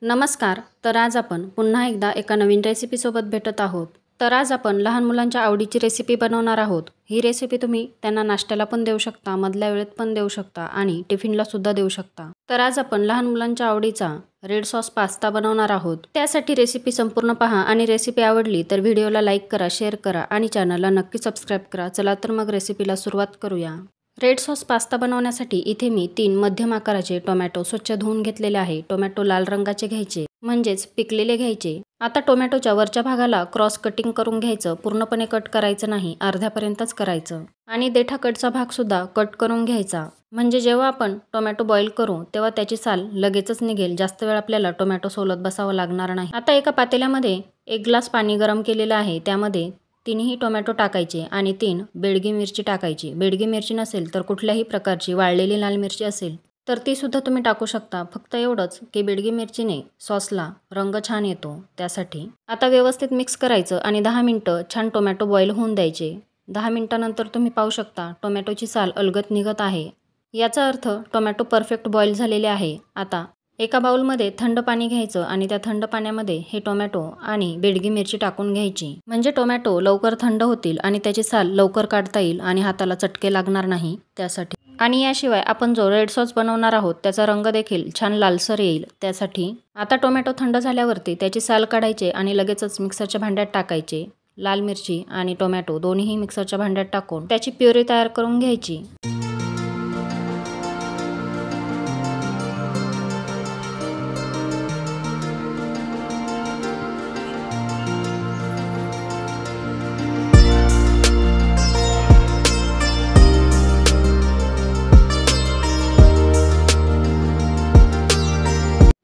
नमस्कार. तर आज आपण पुन्हा एकदा एका नवीन रेसिपीसोबत भेटत आहोत. तर आज आपण लहान मुलांच्या आवडीची रेसिपी बनवणार आहोत. ही रेसिपी तुम्ही त्यांना नाश्त्याला पण देऊ शकता, मधल्या वेळेत पण देऊ शकता आणि टिफिनला सुद्धा देऊ शकता. तर आज आपण लहान मुलांच्या आवडीचा रेड सॉस पास्ता बनवणार आहोत. त्यासाठी रेसिपी संपूर्ण पहा आणि रेसिपी आवडली तर व्हिडिओला लाईक करा, शेअर करा आणि चॅनलला नक्की सबस्क्राईब करा. चला तर मग रेसिपीला सुरुवात करूया. रेड सॉस पास्ता बनवण्यासाठी इथे मी 3 मध्यम आकाराचे टोमॅटो स्वच्छ धुवून घेतलेले आहे. टोमॅटो लाल रंगाचे घ्यायचे, म्हणजेच पिकलेले घ्यायचे. आता टोमॅटोच्या वरच्या भागाला क्रॉस कटिंग करून घ्यायचं. पूर्णपणे कट करायचं नाही, अर्ध्यापर्यंतच करायचं. आणि देठाकडचा भाग सुद्धा कट करून घ्यायचा, म्हणजे जेव्हा आपण टोमॅटो बॉईल करू तेव्हा त्याची साल लगेचच निघेल. जास्त वेळ आपल्याला टोमॅटो सोलत बसावं लागणार नाही. आता एका पातेल्यामध्ये 1 ग्लास पाणी गरम केलेलं आहे. त्यामध्ये 3ही टोमॅटो टाकायचे आणि 3 बेडगी मिरची टाकायची. बेडगी मिरची नसेल तर कुठल्याही प्रकारची वाळलेली लाल मिरची असेल तर ती सुद्धा तुम्ही टाकू शकता. फक्त एवढंच की बेडगी मिरचीने सॉसला रंग छान येतो त्यासाठी. आता व्यवस्थित मिक्स करायचं आणि 10 मिनिटं छान टोमॅटो बॉईल होऊन द्यायचे. 10 मिनिटानंतर तुम्ही पाहू शकता टोमॅटोची साल अलगद निघत आहे. याचा अर्थ टोमॅटो परफेक्ट बॉईल झालेले आहे. आता एका बाउलमध्ये थंड पाणी घ्यायचं आणि त्या थंड पाण्यामध्ये हे टोमॅटो आणि बेडगी मिरची टाकून घ्यायची, म्हणजे टोमॅटो लवकर थंड होतील आणि त्याची साल लवकर काढता येईल आणि हाताला चटके लागणार नाही त्यासाठी. आणि याशिवाय आपण जो रेड सॉस बनवणार आहोत त्याचा रंग देखील छान लालसर येईल त्यासाठी. आता टोमॅटो थंड झाल्यावरती त्याची साल काढायचे आणि लगेचच मिक्सरच्या भांड्यात टाकायचे. लाल मिरची आणि टोमॅटो दोन्हीही मिक्सरच्या भांड्यात टाकून त्याची प्युरी तयार करून घ्यायची.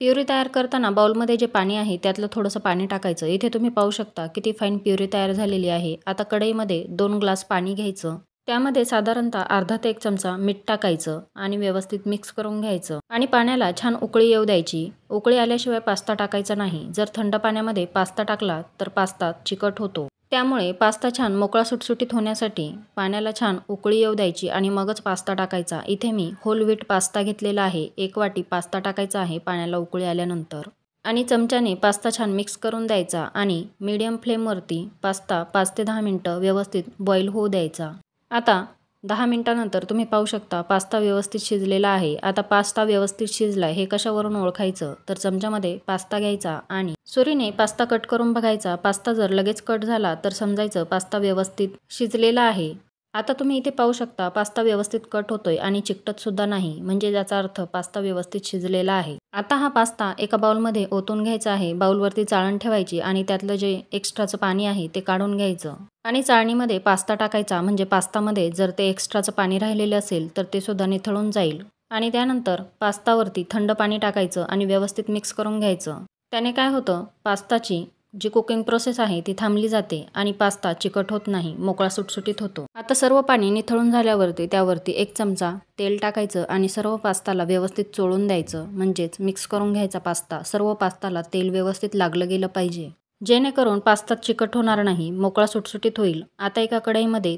प्युरी तयार करताना बाउलमध्ये जे पाणी आहे त्यातलं थोडंसं पाणी टाकायचं. इथे तुम्ही पाहू शकता किती फाईन प्युरी तयार झालेली आहे. आता कढईमध्ये 2 ग्लास पाणी घ्यायचं. त्यामध्ये साधारणतः अर्धा ते 1 चमचा मीठ टाकायचं आणि व्यवस्थित मिक्स करून घ्यायचं आणि पाण्याला छान उकळी येऊ द्यायची. उकळी आल्याशिवाय पास्ता टाकायचा नाही. जर थंड पाण्यामध्ये पास्ता टाकला तर पास्ता चिकट होतो. त्यामुळे पास्ता छान मोकळा सुटसुटीत होण्यासाठी पाण्याला छान उकळी येऊ द्यायची आणि मगच पास्ता टाकायचा. इथे मी होल व्हीट पास्ता घेतलेला आहे. 1 वाटी पास्ता टाकायचा आहे पाण्याला उकळी आल्यानंतर आणि चमच्याने पास्ता छान मिक्स करून द्यायचा आणि मीडियम फ्लेमवरती पास्ता 5 ते 10 मिनिटं व्यवस्थित बॉईल होऊ द्यायचा. आता 10 मिनिटानंतर तुम्ही पाहू शकता पास्ता व्यवस्थित शिजलेला आहे. आता पास्ता व्यवस्थित शिजलाय हे कशावरून ओळखायचं तर चमच्यामध्ये पास्ता घ्यायचा आणि सुरीने पास्ता कट करून बघायचा. पास्ता जर लगेच कट झाला तर समजायचं पास्ता व्यवस्थित शिजलेला आहे. आता तुम्ही इथे पाहू शकता पास्ता व्यवस्थित कट होतोय आणि चिकटत सुद्धा नाही, म्हणजे याचा अर्थ पास्ता व्यवस्थित शिजलेला आहे. आता हा पास्ता एका बाउलमध्ये ओतून घ्यायचा आहे. बाउलवरती चाळण ठेवायची आणि त्यातलं जे एक्स्ट्राचं पाणी आहे ते काढून घ्यायचं आणि चाळणीमध्ये पास्ता टाकायचा, म्हणजे पास्तामध्ये जर ते एक्स्ट्राचं पाणी राहिलेलं असेल तर ते सुद्धा निथळून जाईल. आणि त्यानंतर पास्तावरती थंड पाणी टाकायचं आणि व्यवस्थित मिक्स करून घ्यायचं. त्याने काय होतं, पास्ताची जी कुकिंग प्रोसेस आहे ती थांबली जाते आणि पास्ता चिकट होत नाही, मोकळा सुटसुटीत होतो. आता सर्व पाणी निथळून झाल्यावरती त्यावरती 1 चमचा तेल टाकायचं आणि सर्व पास्ताला व्यवस्थित चोळून द्यायचं, म्हणजेच मिक्स करून घ्यायचा पास्ता. सर्व पास्ताला तेल व्यवस्थित लागलं गेलं पाहिजे, जेणेकरून पास्ता चिकट होणार नाही, मोकळा सुटसुटीत होईल. आता एका कढईमध्ये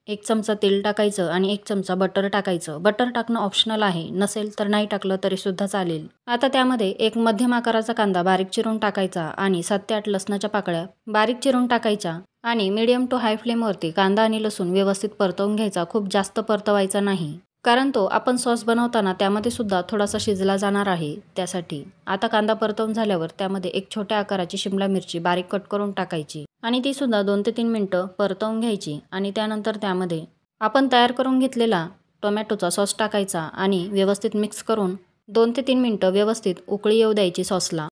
1 चमचा तेल टाकायचं आणि 1 चमचा बटर टाकायचं. बटर टाकणं ऑप्शनल आहे, नसेल तर नाही टाकलं तरी सुद्धा चालेल. आता त्यामध्ये 1 मध्यम आकाराचा कांदा बारीक चिरून टाकायचा आणि 7 ते 8 लसणाच्या पाकळ्या बारीक चिरून टाकायच्या आणि मीडियम टू हाय फ्लेमवरती कांदा आणि लसूण व्यवस्थित परतवून घ्यायचा. खूप जास्त परतवायचा नाही, कारण तो आपण सॉस बनवताना त्यामध्ये सुद्धा थोडासा शिजला जाणार आहे त्यासाठी. आता कांदा परतवून झाल्यावर त्यामध्ये 1 छोट्या आकाराची शिमला मिरची बारीक कट करून टाकायची आणि ती सुद्धा 2 ते 3 मिनिटं परतवून घ्यायची आणि त्यानंतर त्यामध्ये आपण तयार करून घेतलेला टोमॅटोचा सॉस टाकायचा आणि व्यवस्थित मिक्स करून 2 ते 3 मिनिटं व्यवस्थित उकळी येऊ द्यायची सॉसला.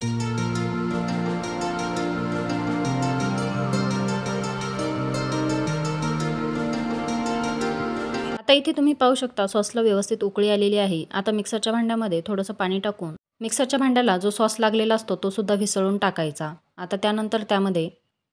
आता इथे तुम्ही पाहू शकता सॉसला व्यवस्थित उकळी आलेली आहे. आता मिक्सरच्या भांड्यामध्ये थोडंसं पाणी टाकून मिक्सरच्या भांड्याला जो सॉस लागलेला असतो तो सुद्धा विसळून टाकायचा. आता त्यानंतर त्यामध्ये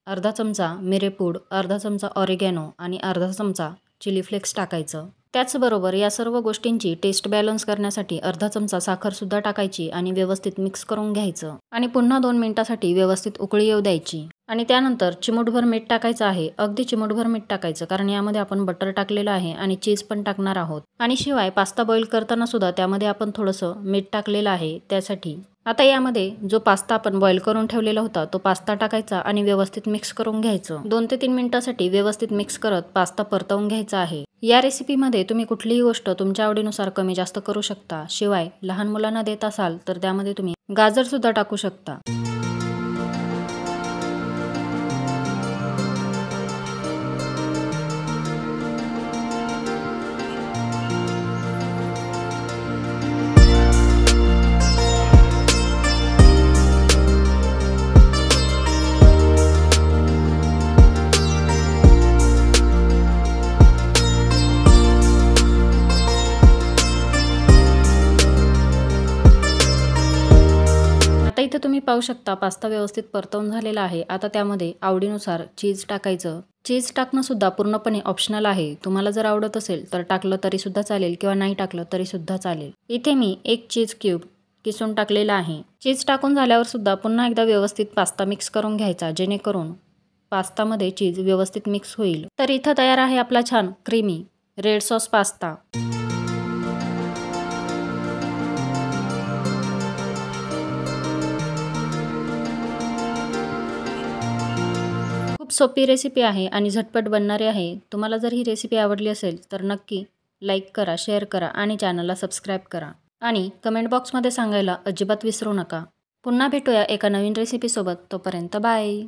अर्धा चमचा मिरेपूड, अर्धा चमचा ऑरिगॅनो आणि अर्धा चमचा चिली फ्लेक्स टाकायचं. त्याचबरोबर या सर्व गोष्टींची टेस्ट बॅलन्स करण्यासाठी अर्धा चमचा साखरसुद्धा टाकायची आणि व्यवस्थित मिक्स करून घ्यायचं आणि पुन्हा 2 मिनिटासाठी व्यवस्थित उकळी येऊ द्यायची. आणि त्यानंतर चिमूटभर मीठ टाकायचं आहे. अगदी चिमूटभर मीठ टाकायचं, कारण यामध्ये आपण बटर टाकलेलं आहे आणि चीज पण टाकणार आहोत. आणि शिवाय पास्ता बॉईल करताना सुद्धा त्यामध्ये आपण थोडंसं मीठ टाकलेलं आहे त्यासाठी. आता यामध्ये जो पास्ता आपण बॉईल करून ठेवलेला होता तो पास्ता टाकायचा आणि व्यवस्थित मिक्स करून घ्यायचं। 2 ते 3 मिनिटांसाठी व्यवस्थित मिक्स करत पास्ता परतवून घ्यायचा आहे। या रेसिपीमध्ये तुम्ही कुठलीही गोष्ट तुमच्या आवडीनुसार कमी जास्त करू शकता। शिवाय लहान मुलांना देत असाल तर त्यामध्ये तुम्ही गाजर सुद्धा टाकू शकता। आता इथे तुम्ही पाहू शकता पास्ता व्यवस्थित परतवून झालेला आहे। आता त्यामध्ये आवडीनुसार चीज टाकायचं। चीज टाकणं सुद्धा पूर्णपणे ऑप्शनल आहे। तुम्हाला जर आवडत असेल तर टाकलं तरी सुद्धा चालेल किंवा नाही टाकलं तरी सुद्धा चालेल। इथे मी 1 चीज क्यूब किसून टाकलेला आहे। चीज टाकून झाल्यावर सुद्धा पुन्हा एकदा व्यवस्थित पास्ता मिक्स करून घ्यायचा, जेणेकरून पास्तामध्ये चीज व्यवस्थित मिक्स होईल। तर इथं तयार आहे आपला छान क्रीमी रेड सॉस पास्ता। खूप सोपी रेसिपी आहे आणि झटपट बनणारी आहे। तुम्हाला जर ही रेसिपी आवडली असेल तर नक्की लाईक करा, शेअर करा आणि चॅनलला सबस्क्राईब करा आणि कमेंट बॉक्समध्ये सांगायला अजिबात विसरू नका। पुन्हा भेटूया एका नवीन रेसिपीसोबत। तोपर्यंत बाय।